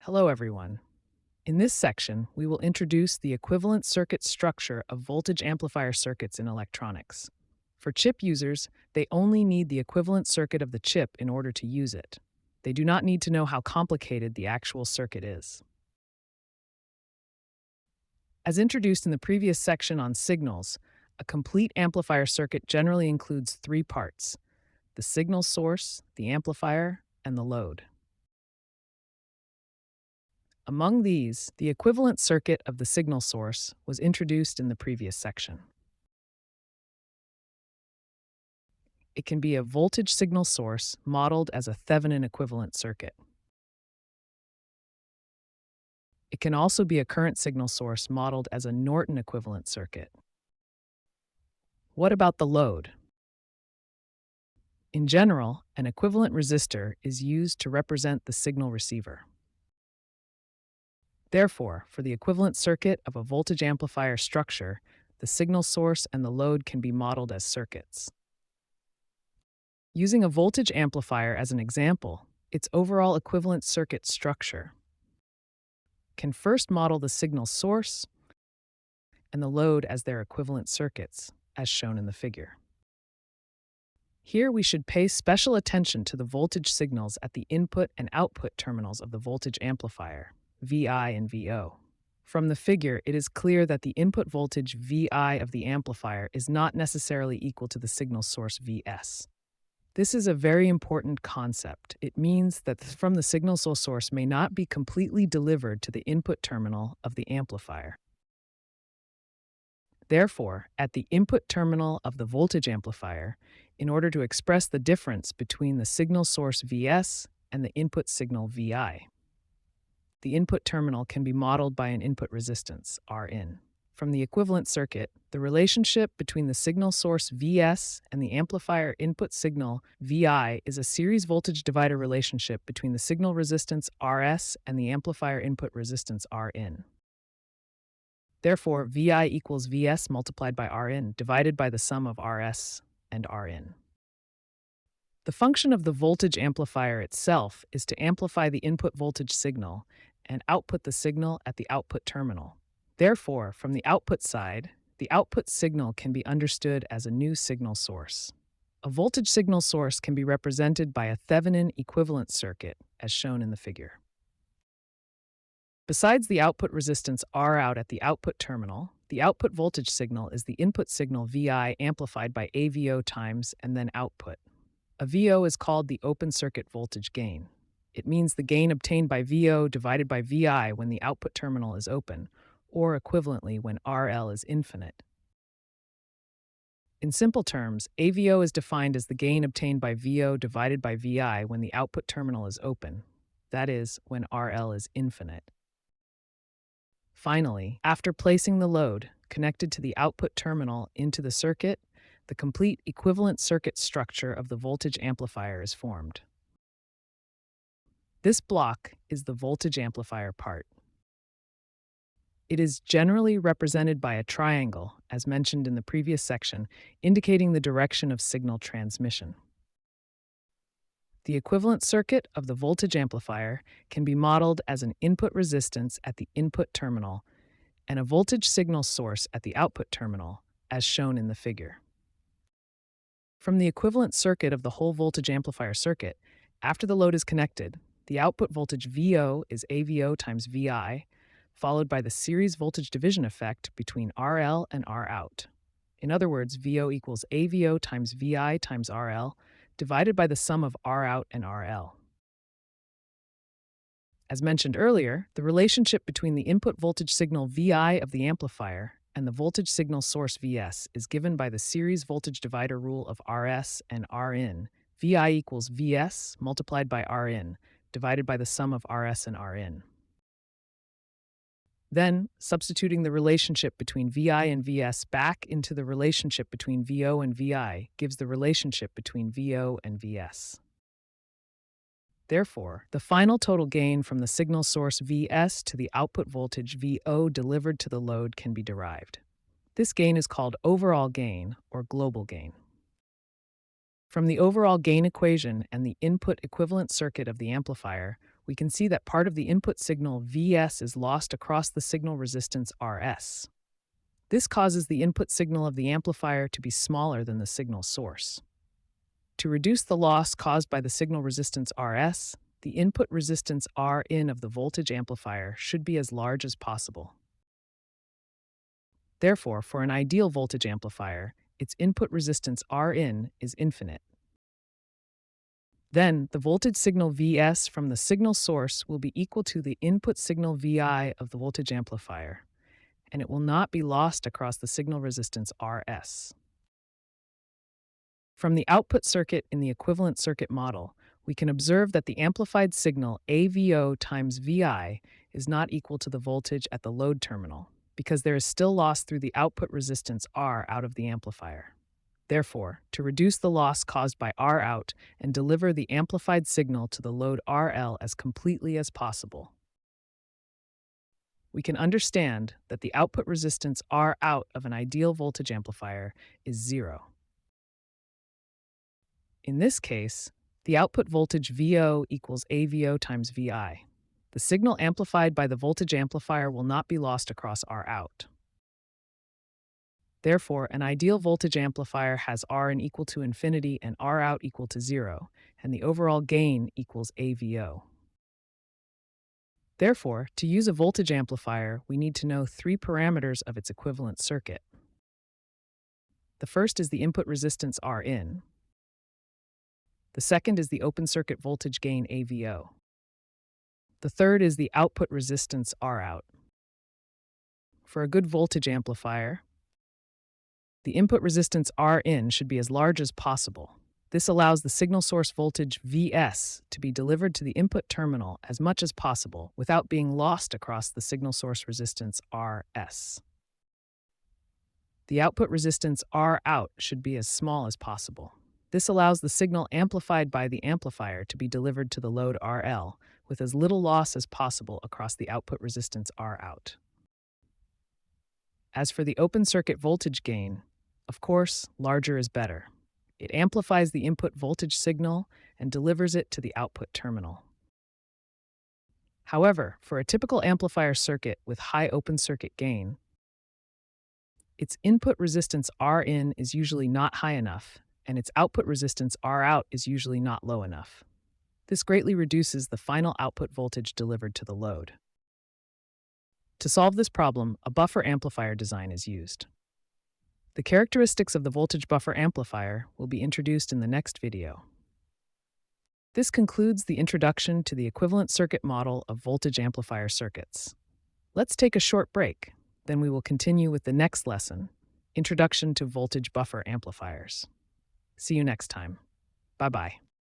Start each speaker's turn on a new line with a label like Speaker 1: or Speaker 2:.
Speaker 1: Hello, everyone. In this section, we will introduce the equivalent circuit structure of voltage amplifier circuits in electronics. For chip users, they only need the equivalent circuit of the chip in order to use it. They do not need to know how complicated the actual circuit is. As introduced in the previous section on signals, a complete amplifier circuit generally includes three parts: the signal source, the amplifier, and the load. Among these, the equivalent circuit of the signal source was introduced in the previous section. It can be a voltage signal source modeled as a Thevenin equivalent circuit. It can also be a current signal source modeled as a Norton equivalent circuit. What about the load? In general, an equivalent resistor is used to represent the signal receiver. Therefore, for the equivalent circuit of a voltage amplifier structure, the signal source and the load can be modeled as circuits. Using a voltage amplifier as an example, its overall equivalent circuit structure can first model the signal source and the load as their equivalent circuits, as shown in the figure. Here we should pay special attention to the voltage signals at the input and output terminals of the voltage amplifier, VI and VO. From the figure, it is clear that the input voltage VI of the amplifier is not necessarily equal to the signal source VS. This is a very important concept. It means that from the signal source may not be completely delivered to the input terminal of the amplifier. Therefore, at the input terminal of the voltage amplifier, in order to express the difference between the signal source Vs and the input signal Vi, the input terminal can be modeled by an input resistance, Rin. From the equivalent circuit, the relationship between the signal source Vs and the amplifier input signal Vi is a series voltage divider relationship between the signal resistance Rs and the amplifier input resistance Rin. Therefore, Vi equals Vs multiplied by Rin divided by the sum of Rs and Rin. The function of the voltage amplifier itself is to amplify the input voltage signal and output the signal at the output terminal. Therefore, from the output side, the output signal can be understood as a new signal source. A voltage signal source can be represented by a Thevenin equivalent circuit, as shown in the figure. Besides the output resistance Rout at the output terminal, the output voltage signal is the input signal Vi amplified by AVO times and then output. A VO is called the open circuit voltage gain. It means the gain obtained by VO divided by Vi when the output terminal is open, or equivalently when RL is infinite. In simple terms, AVO is defined as the gain obtained by VO divided by Vi when the output terminal is open, that is, when RL is infinite. Finally, after placing the load connected to the output terminal into the circuit, the complete equivalent circuit structure of the voltage amplifier is formed. This block is the voltage amplifier part. It is generally represented by a triangle, as mentioned in the previous section, indicating the direction of signal transmission. The equivalent circuit of the voltage amplifier can be modeled as an input resistance at the input terminal and a voltage signal source at the output terminal, as shown in the figure. From the equivalent circuit of the whole voltage amplifier circuit, after the load is connected, the output voltage VO is AVO times Vi, followed by the series voltage division effect between RL and Rout. In other words, VO equals AVO times Vi times RL, divided by the sum of Rout and RL. As mentioned earlier, the relationship between the input voltage signal Vi of the amplifier and the voltage signal source Vs is given by the series voltage divider rule of Rs and Rin. Vi equals Vs multiplied by Rin, divided by the sum of Rs and Rin. Then, substituting the relationship between Vi and Vs back into the relationship between VO and Vi gives the relationship between VO and Vs. Therefore, the final total gain from the signal source Vs to the output voltage VO delivered to the load can be derived. This gain is called overall gain or global gain. From the overall gain equation and the input equivalent circuit of the amplifier, we can see that part of the input signal Vs is lost across the signal resistance Rs. This causes the input signal of the amplifier to be smaller than the signal source. To reduce the loss caused by the signal resistance Rs, the input resistance Rin of the voltage amplifier should be as large as possible. Therefore, for an ideal voltage amplifier, its input resistance Rin is infinite. Then, the voltage signal Vs from the signal source will be equal to the input signal Vi of the voltage amplifier, and it will not be lost across the signal resistance Rs. From the output circuit in the equivalent circuit model, we can observe that the amplified signal AVO times Vi is not equal to the voltage at the load terminal, because there is still loss through the output resistance R out of the amplifier. Therefore, to reduce the loss caused by R out and deliver the amplified signal to the load RL as completely as possible, we can understand that the output resistance R out of an ideal voltage amplifier is 0. In this case, the output voltage VO equals AVO times VI. The signal amplified by the voltage amplifier will not be lost across R out. Therefore, an ideal voltage amplifier has Rin equal to infinity and R out equal to 0, and the overall gain equals AVO. Therefore, to use a voltage amplifier, we need to know 3 parameters of its equivalent circuit. The first is the input resistance Rin. The second is the open circuit voltage gain AVO. The third is the output resistance R out. For a good voltage amplifier, the input resistance Rin should be as large as possible. This allows the signal source voltage Vs to be delivered to the input terminal as much as possible without being lost across the signal source resistance Rs. The output resistance R out should be as small as possible. This allows the signal amplified by the amplifier to be delivered to the load RL with as little loss as possible across the output resistance R out. As for the open circuit voltage gain, of course, larger is better. It amplifies the input voltage signal and delivers it to the output terminal. However, for a typical amplifier circuit with high open circuit gain, its input resistance Rin is usually not high enough, and its output resistance R out is usually not low enough. This greatly reduces the final output voltage delivered to the load. To solve this problem, a buffer amplifier design is used. The characteristics of the voltage buffer amplifier will be introduced in the next video. This concludes the introduction to the equivalent circuit model of voltage amplifier circuits. Let's take a short break, then we will continue with the next lesson, Introduction to Voltage Buffer Amplifiers. See you next time. Bye-bye.